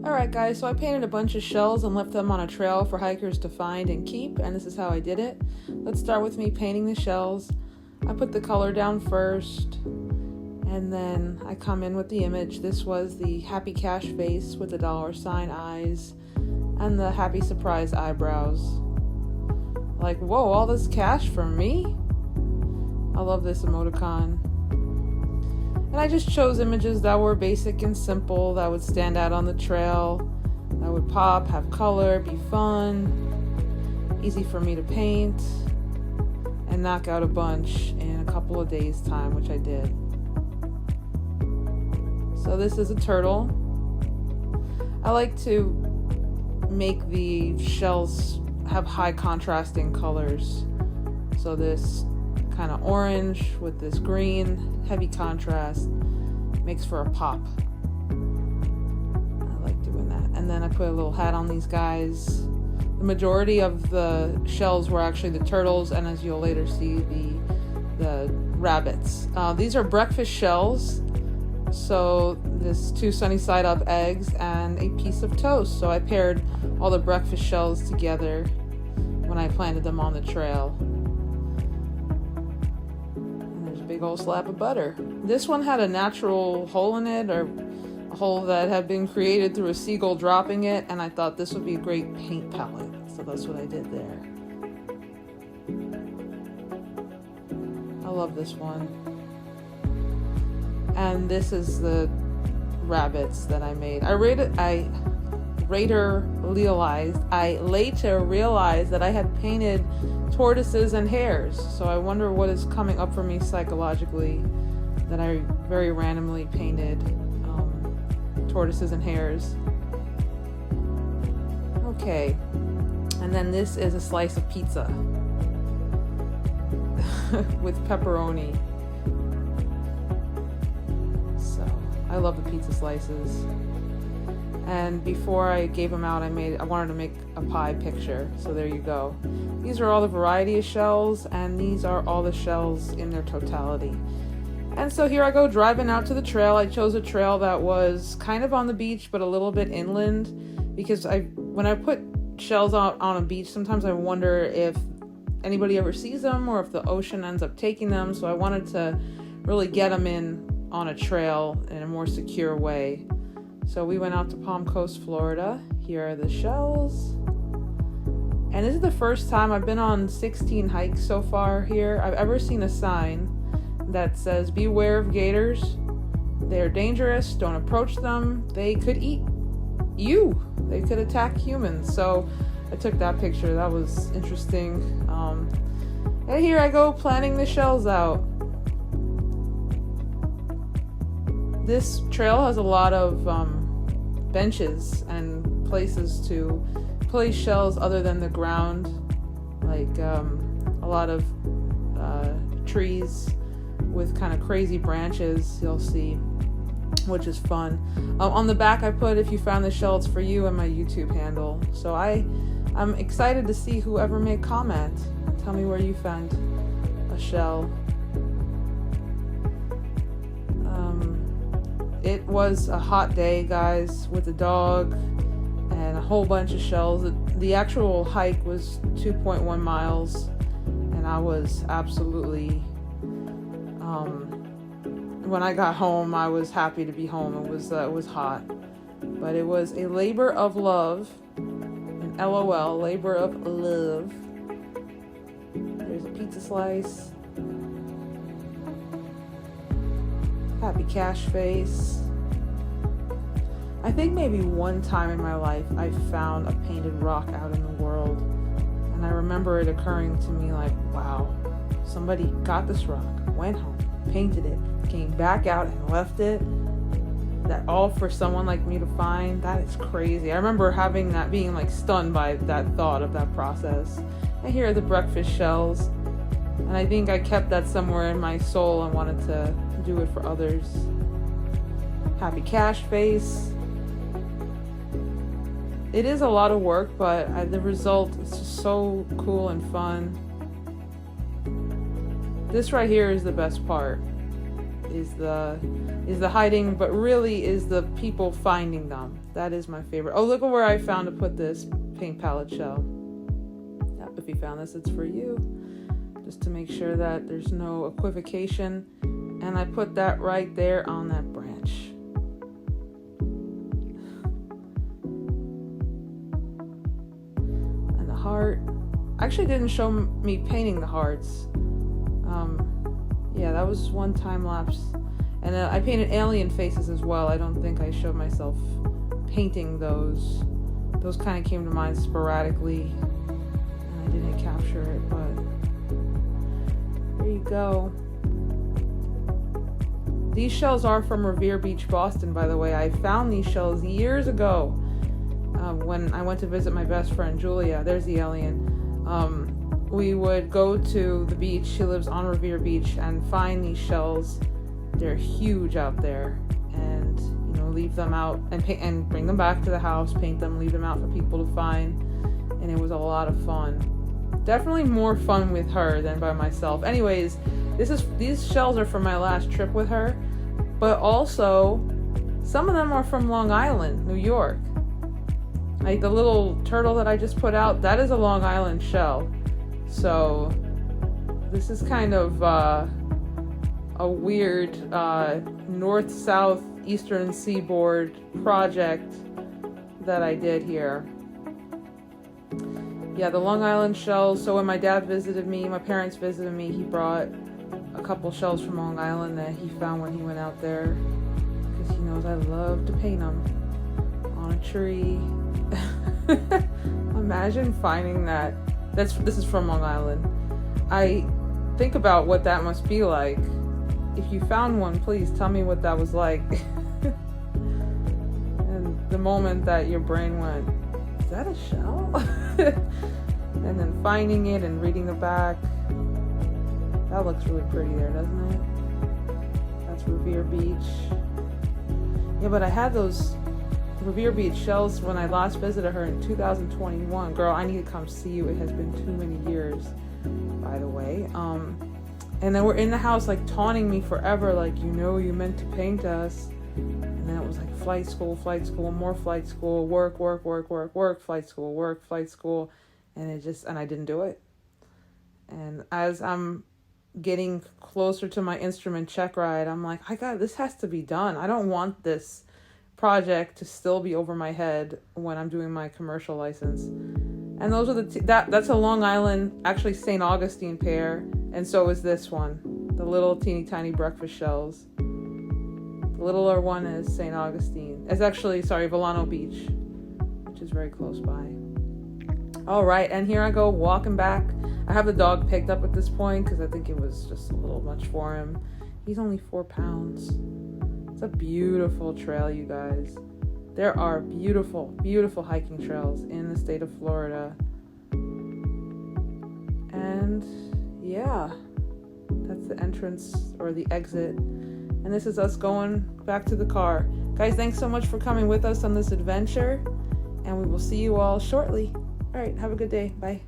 Alright guys, so I painted a bunch of shells and left them on a trail for hikers to find and keep, and this is how I did it. Let's start with me painting the shells. I put the color down first, and then I come in with the image. This was the happy cash face with the $sign eyes and the happy surprise eyebrows. Like, whoa, all this cash from me? I love this emoticon. And I just chose images that were basic and simple, that would stand out on the trail, that would pop, have color, be fun, easy for me to paint, and knock out a bunch in a couple of days' time, which I did. So this is a turtle. I like to make the shells have high contrasting colors. So this kind of orange with this green, heavy contrast, makes for a pop. I like doing that. And then I put a little hat on these guys. The majority of the shells were actually the turtles, and as you'll later see, the rabbits. These are breakfast shells. So this 2 sunny side up eggs and a piece of toast. So I paired all the breakfast shells together when I planted them on the trail. Big old slab of butter. This one had a natural hole in it, or a hole that had been created through a seagull dropping it, and I thought this would be a great paint palette, so that's what I did there. I love this one. And this is the rabbits that I made. I later realized that I had painted tortoises and hares, so I wonder what is coming up for me psychologically that I very randomly painted tortoises and hares. Okay, and then this is a slice of pizza with pepperoni. So I love the pizza slices. And before I gave them out, I wanted to make a pie picture. So there you go. These are all the variety of shells, and these are all the shells in their totality. And so here I go driving out to the trail. I chose a trail that was kind of on the beach, but a little bit inland, because when I put shells out on a beach, sometimes I wonder if anybody ever sees them or if the ocean ends up taking them. So I wanted to really get them in on a trail in a more secure way. So we went out to Palm Coast, Florida. Here are the shells. And this is the first time I've been on 16 hikes so far here. I've ever seen a sign that says, "Beware of gators. They're dangerous. Don't approach them. They could eat you. They could attack humans." So I took that picture. That was interesting. And here I go planting the shells out. This trail has a lot of benches and places to place shells other than the ground, like a lot of trees with kind of crazy branches you'll see, which is fun. On the back I put, "If you found the shell, it's for you," and my YouTube handle. So I'm excited to see whoever may comment. Tell me where you found a shell. It was a hot day, guys, with the dog and a whole bunch of shells. The actual hike was 2.1 miles, and I was absolutely, when I got home, I was happy to be home. It was hot, but it was a labor of love, an LOL, labor of love. There's a pizza slice. Happy cash face. I think maybe one time in my life I found a painted rock out in the world, and I remember it occurring to me like, wow, somebody got this rock, went home, painted it, came back out and left it. That all for someone like me to find, that is crazy. I remember having that, being like stunned by that thought of that process. And here are the breakfast shells, and I think I kept that somewhere in my soul and wanted to do it for others. Happy cash face. It is a lot of work, but the result is just so cool and fun. This right here is the best part. is the hiding, but really is the people finding them. That is my favorite. Oh, look at where I found to put this paint palette shell. Yep, if you found this, it's for you. Just to make sure that there's no equivocation. And I put that right there on that branch. And the heart. Actually didn't show me painting the hearts. Yeah, that was one time lapse. And I painted alien faces as well. I don't think I showed myself painting those. Those kind of came to mind sporadically. And I didn't capture it, but there you go. These shells are from Revere Beach, Boston, by the way. I found these shells years ago when I went to visit my best friend, Julia. There's the alien. We would go to the beach. She lives on Revere Beach, and find these shells. They're huge out there, and leave them out and paint and bring them back to the house, paint them, leave them out for people to find, and it was a lot of fun. Definitely more fun with her than by myself. Anyways, these shells are from my last trip with her, but also some of them are from Long Island, New York. Like the little turtle that I just put out, that is a Long Island shell. So this is kind of a weird north-south eastern seaboard project that I did here. Yeah, the Long Island shells. So when my dad visited me, my parents visited me, he brought a couple shells from Long Island that he found when he went out there, because he knows I love to paint them on a tree. Imagine finding that. This is from Long Island. I think about what that must be like. If you found one, please tell me what that was like. And the moment that your brain went, is that a shell? And then finding it and reading the back. That looks really pretty there, doesn't it? That's Revere Beach. Yeah, but I had those Revere Beach shells when I last visited her in 2021. Girl, I need to come see you. It has been too many years, by the way. And then we're in the house like taunting me forever, like, you meant to paint us. And then it was like flight school, more flight school, work, flight school. And I didn't do it. And as I'm getting closer to my instrument check ride, I'm like, this has to be done. I don't want this project to still be over my head when I'm doing my commercial license. And those are that's a Long Island, actually St. Augustine pear, and so is this one, the little teeny tiny breakfast shells. The littler one is St. Augustine. It's actually, Volano Beach, which is very close by. All right, and here I go walking back. I have the dog picked up at this point because I think it was just a little much for him. He's only 4 pounds. It's a beautiful trail, you guys. There are beautiful, beautiful hiking trails in the state of Florida. And yeah, that's the entrance or the exit. And this is us going back to the car. Guys, thanks so much for coming with us on this adventure. And we will see you all shortly. All right, have a good day. Bye.